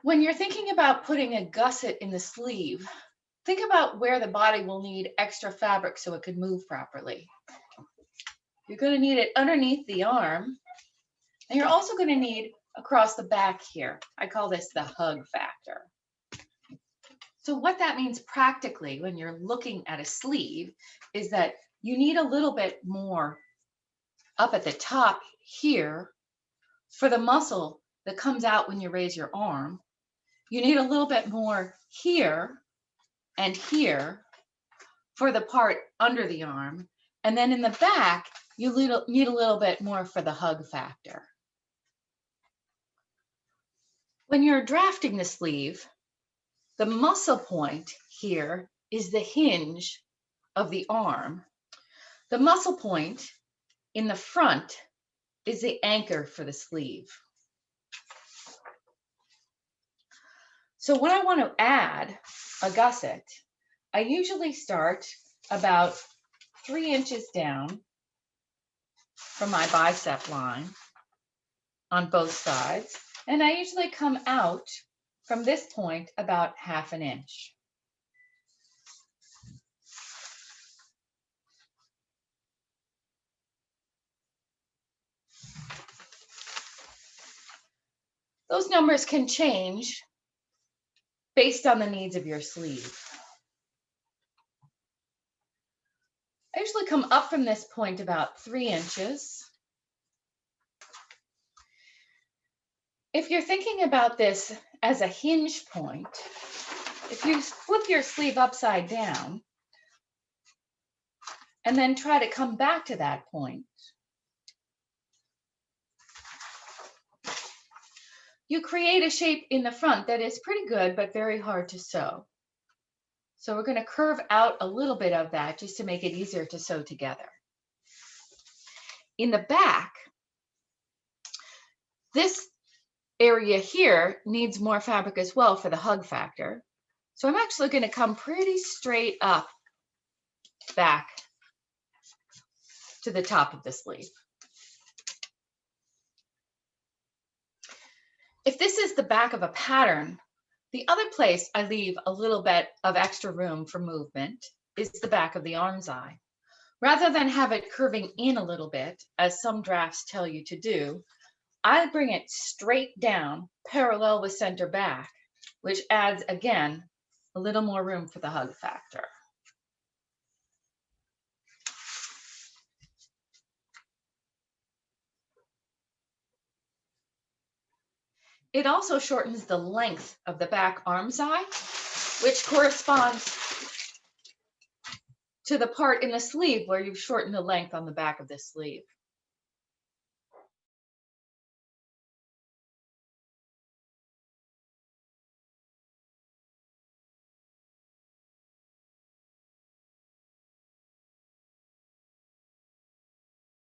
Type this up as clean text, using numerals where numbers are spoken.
When you're thinking about putting a gusset in the sleeve, think about where the body will need extra fabric so it could move properly. You're going to need it underneath the arm, and you're also going to need across the back here. I call this the hug factor. So what that means practically when you're looking at a sleeve is that you need a little bit more up at the top here for the muscle that comes out when you raise your arm. You need a little bit more here and here for the part under the arm. And then in the back, you need a little bit more for the hug factor. When you're drafting the sleeve, the muscle point here is the hinge of the arm. The muscle point in the front is the anchor for the sleeve. So when I want to add a gusset, I usually start about 3 inches down from my bicep line on both sides, and I usually come out from this point about 1/2 inch. Those numbers can change based on the needs of your sleeve. I usually come up from this point about 3 inches. If you're thinking about this as a hinge point, if you flip your sleeve upside down and then try to come back to that point, you create a shape in the front that is pretty good, but very hard to sew. So we're going to curve out a little bit of that just to make it easier to sew together. In the back, this area here needs more fabric as well for the hug factor. So I'm actually going to come pretty straight up back to the top of the sleeve. If this is the back of a pattern, the other place I leave a little bit of extra room for movement is the back of the arm's eye. Rather than have it curving in a little bit, as some drafts tell you to do, I bring it straight down parallel with center back, which adds, again, a little more room for the hug factor. It also shortens the length of the back arm's eye, which corresponds to the part in the sleeve where you've shortened the length on the back of the sleeve.